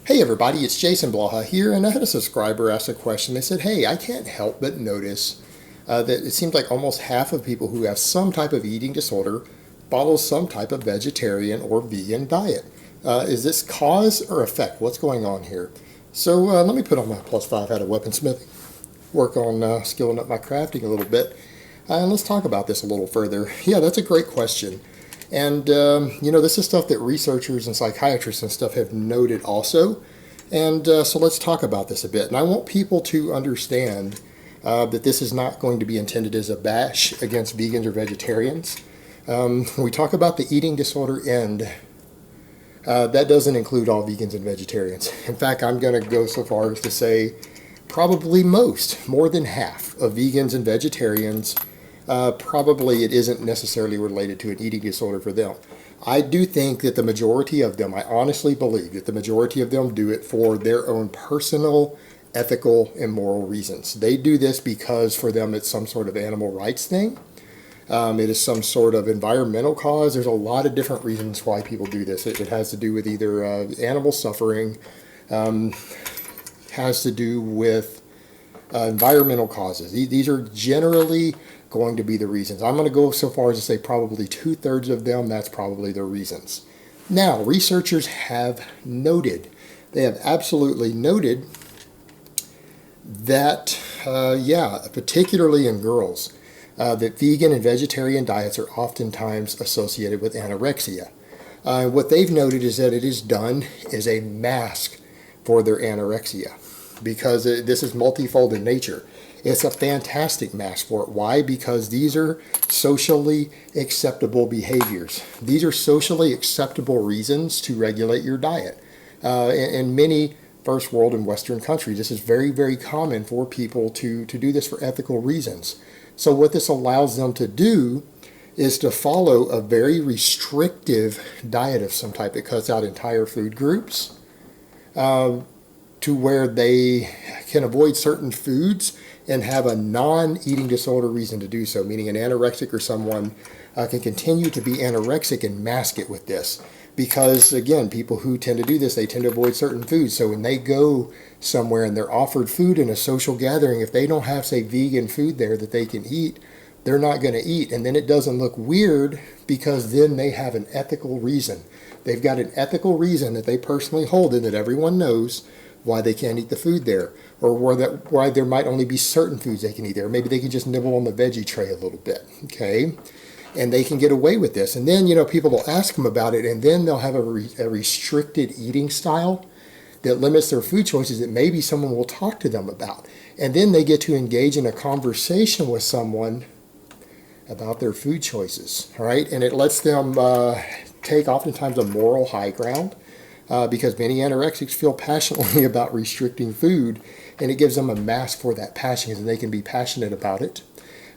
Hey everybody, it's Jason Blaha here, and I had a subscriber ask a question. They said, hey, I can't help but notice that it seems like almost half of people who have some type of eating disorder follow some type of vegetarian or vegan diet. Is this cause or effect? What's going on here? So let me put on my +5 hat of weaponsmithing, work on skilling up my crafting a little bit, and let's talk about this a little further. Yeah, that's a great question. And, this is stuff that researchers and psychiatrists and stuff have noted also. And so let's talk about this a bit. And I want people to understand that this is not going to be intended as a bash against vegans or vegetarians. When we talk about the eating disorder end, that doesn't include all vegans and vegetarians. In fact, I'm going to go so far as to say probably more than half of vegans and vegetarians probably it isn't necessarily related to an eating disorder for them. I do think that the majority of them, I honestly believe that the majority of them do it for their own personal, ethical, and moral reasons. They do this because for them it's some sort of animal rights thing. It is some sort of environmental cause. There's a lot of different reasons why people do this. It has to do with either animal suffering, has to do with environmental causes. These are generally going to be the reasons. I'm going to go so far as to say probably 2/3 of them, that's probably the reasons. Now, researchers have noted, they have absolutely noted that, particularly in girls, that vegan and vegetarian diets are oftentimes associated with anorexia. What they've noted is that it is done as a mask for their anorexia, because this is multifold in nature. It's a fantastic mask for it. Why? Because these are socially acceptable behaviors. These are socially acceptable reasons to regulate your diet. In many first world and Western countries, this is very, very common for people to do this for ethical reasons. So what this allows them to do is to follow a very restrictive diet of some type. It cuts out entire food groups to where they can avoid certain foods and have a non-eating disorder reason to do so, meaning an anorexic or someone can continue to be anorexic and mask it with this. Because, again, people who tend to do this, they tend to avoid certain foods. So when they go somewhere and they're offered food in a social gathering, if they don't have, say, vegan food there that they can eat, they're not going to eat. And then it doesn't look weird because then they have an ethical reason. They've got an ethical reason that they personally hold and that everyone knows why they can't eat the food there, or why there might only be certain foods they can eat there. Maybe they can just nibble on the veggie tray a little bit, okay? And they can get away with this. And then, people will ask them about it, and then they'll have a restricted eating style that limits their food choices that maybe someone will talk to them about. And then they get to engage in a conversation with someone about their food choices, all right? And it lets them take oftentimes a moral high ground. Because many anorexics feel passionately about restricting food, and it gives them a mask for that passion, and they can be passionate about it.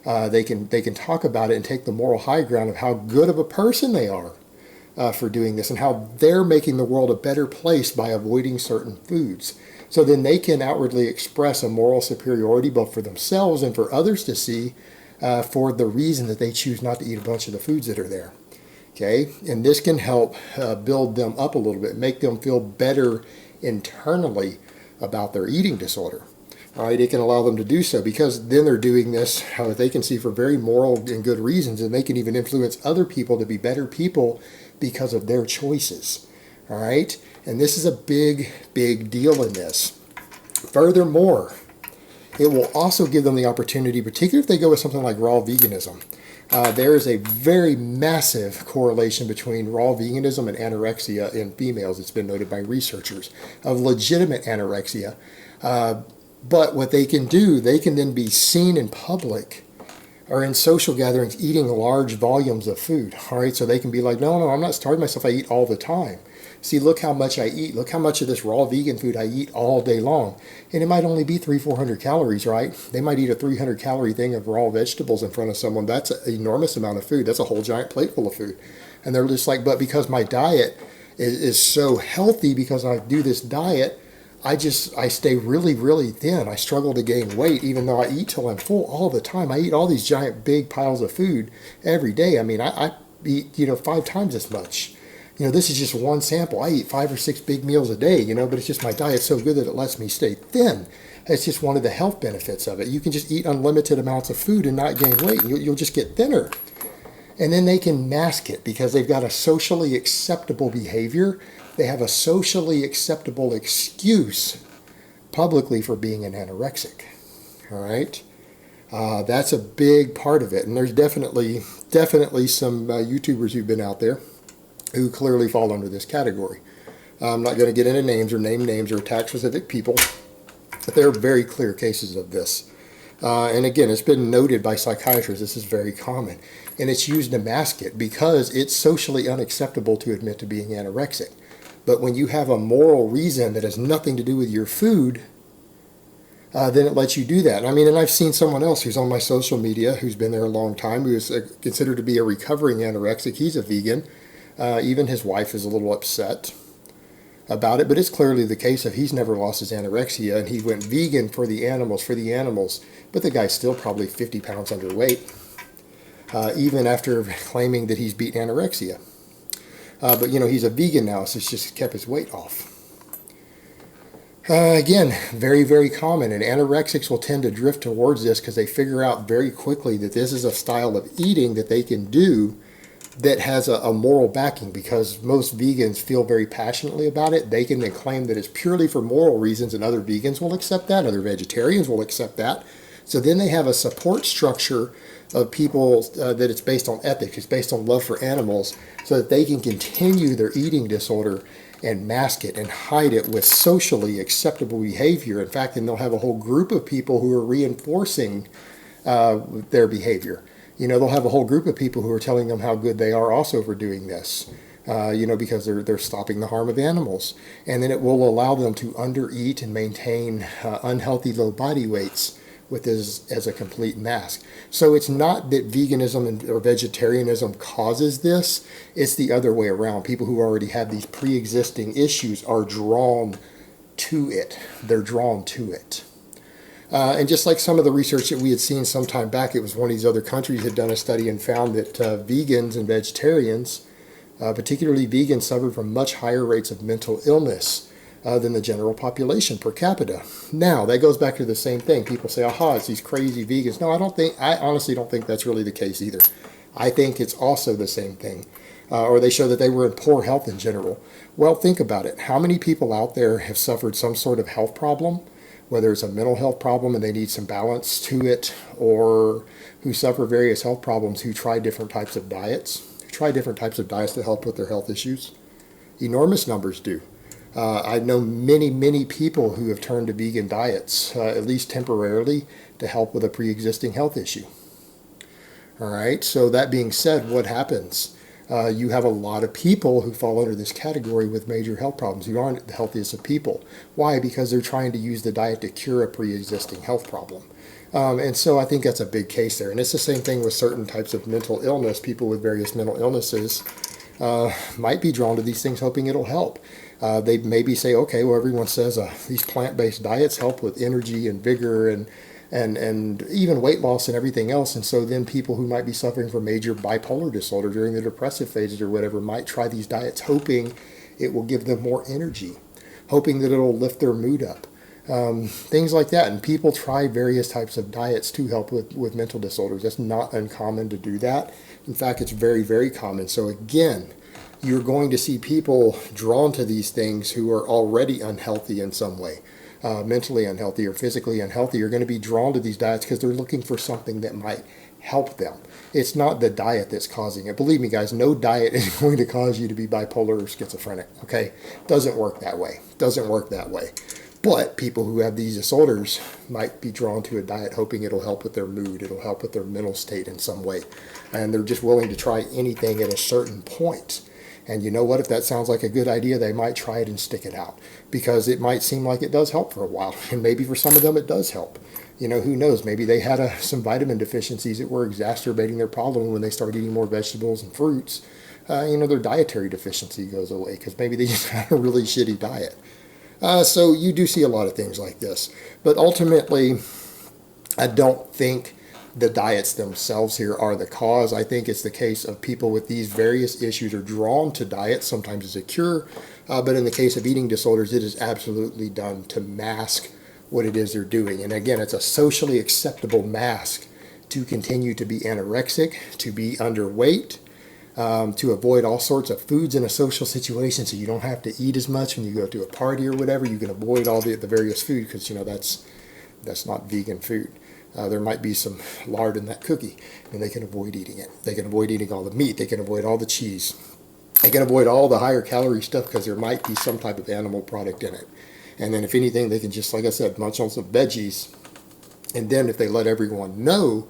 They can talk about it and take the moral high ground of how good of a person they are for doing this, and how they're making the world a better place by avoiding certain foods. So then they can outwardly express a moral superiority both for themselves and for others to see for the reason that they choose not to eat a bunch of the foods that are there. Okay, and this can help build them up a little bit, make them feel better internally about their eating disorder. All right, it can allow them to do so because then they're doing this, they can see for very moral and good reasons, and they can even influence other people to be better people because of their choices. All right, and this is a big, big deal in this. Furthermore, it will also give them the opportunity, particularly if they go with something like raw veganism. There is a very massive correlation between raw veganism and anorexia in females. It's been noted by researchers of legitimate anorexia. But what they can do, they can then be seen in public or in social gatherings eating large volumes of food. All right, so they can be like, no, I'm not starving myself. I eat all the time. See, look how much I eat. Look how much of this raw vegan food I eat all day long. And it might only be 300-400 calories, right? They might eat a 300-calorie thing of raw vegetables in front of someone. That's an enormous amount of food. That's a whole giant plate full of food. And they're just like, but because my diet is so healthy, because I do this diet, I stay really, really thin. I struggle to gain weight, even though I eat till I'm full all the time. I eat all these giant big piles of food every day. I mean, I eat, 5 times as much. This is just one sample. I eat 5 or 6 big meals a day, but it's just my diet's so good that it lets me stay thin. It's just one of the health benefits of it. You can just eat unlimited amounts of food and not gain weight. You'll just get thinner. And then they can mask it because they've got a socially acceptable behavior. They have a socially acceptable excuse publicly for being an anorexic. All right? That's a big part of it. And there's definitely some YouTubers who've been out there who clearly fall under this category. I'm not going to get into names or name names or attack specific people, but there are very clear cases of this. And again, it's been noted by psychiatrists, this is very common. And it's used to mask it because it's socially unacceptable to admit to being anorexic. But when you have a moral reason that has nothing to do with your food, then it lets you do that. And I've seen someone else who's on my social media, who's been there a long time, who is considered to be a recovering anorexic. He's a vegan. Even his wife is a little upset about it, but it's clearly the case of he's never lost his anorexia, and he went vegan for the animals, but the guy's still probably 50 pounds underweight, even after claiming that he's beaten anorexia. But he's a vegan now, so it's just kept his weight off. Again, very, very common, and anorexics will tend to drift towards this because they figure out very quickly that this is a style of eating that they can do that has a moral backing, because most vegans feel very passionately about it. They can then claim that it's purely for moral reasons, and other vegans will accept that, other vegetarians will accept that. So then they have a support structure of people that it's based on ethics, it's based on love for animals, so that they can continue their eating disorder and mask it and hide it with socially acceptable behavior. In fact, then they'll have a whole group of people who are reinforcing their behavior. They'll have a whole group of people who are telling them how good they are also for doing this, because they're stopping the harm of animals. And then it will allow them to undereat and maintain unhealthy low body weights with this as a complete mask. So it's not that veganism or vegetarianism causes this, it's the other way around. People who already have these pre-existing issues are drawn to it. They're drawn to it. And just like some of the research that we had seen some time back, it was one of these other countries had done a study and found that vegans and vegetarians, particularly vegans, suffered from much higher rates of mental illness than the general population per capita. Now, that goes back to the same thing. People say, aha, it's these crazy vegans. No, I honestly don't think that's really the case either. I think it's also the same thing. Or they show that they were in poor health in general. Well, think about it. How many people out there have suffered some sort of health problem, whether it's a mental health problem and they need some balance to it, or who suffer various health problems who try different types of diets, to help with their health issues? Enormous numbers do. I know many, many people who have turned to vegan diets, at least temporarily, to help with a pre-existing health issue. All right, so that being said, what happens? You have a lot of people who fall under this category with major health problems who aren't the healthiest of people. Why? Because they're trying to use the diet to cure a pre-existing health problem. And so I think that's a big case there. And it's the same thing with certain types of mental illness. People with various mental illnesses might be drawn to these things hoping it'll help. They maybe say, okay, well, everyone says these plant-based diets help with energy and vigor and even weight loss and everything else. And so then people who might be suffering from major bipolar disorder during the depressive phases or whatever might try these diets hoping it will give them more energy, hoping that it'll lift their mood up, things like that. And people try various types of diets to help with mental disorders. That's not uncommon to do that. In fact, it's very, very common. So again, you're going to see people drawn to these things who are already unhealthy in some way. Mentally unhealthy or physically unhealthy are going to be drawn to these diets because they're looking for something that might help them. It's not the diet that's causing it. Believe me, guys, no diet is going to cause you to be bipolar or schizophrenic, okay? Doesn't work that way. But people who have these disorders might be drawn to a diet hoping it'll help with their mood, it'll help with their mental state in some way. And they're just willing to try anything at a certain point. And you know what? If that sounds like a good idea, they might try it and stick it out because it might seem like it does help for a while. And maybe for some of them it does help. Who knows? Maybe they had some vitamin deficiencies that were exacerbating their problem. When they start eating more vegetables and fruits, their dietary deficiency goes away because maybe they just had a really shitty diet. So you do see a lot of things like this. But ultimately, I don't think the diets themselves here are the cause. I think it's the case of people with these various issues are drawn to diets, sometimes as a cure, but in the case of eating disorders, it is absolutely done to mask what it is they're doing. And again, it's a socially acceptable mask to continue to be anorexic, to be underweight, to avoid all sorts of foods in a social situation, so you don't have to eat as much when you go to a party or whatever. You can avoid all the various food because, you know, that's not vegan food. There might be some lard in that cookie, and they can avoid eating it. They can avoid eating all the meat. They can avoid all the cheese. They can avoid all the higher calorie stuff because there might be some type of animal product in it. And then if anything, they can just, like I said, munch on some veggies. And then if they let everyone know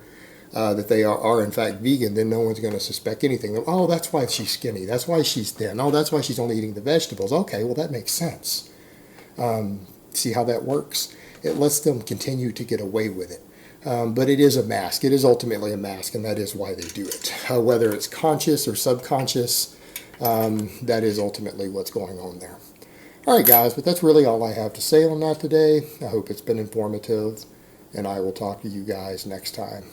that they are in fact vegan, then no one's going to suspect anything. Oh, that's why she's skinny. That's why she's thin. Oh, that's why she's only eating the vegetables. Okay, well, that makes sense. See how that works? It lets them continue to get away with it. But it is a mask. It is ultimately a mask, and that is why they do it. Whether it's conscious or subconscious, that is ultimately what's going on there. All right, guys, but that's really all I have to say on that today. I hope it's been informative, and I will talk to you guys next time.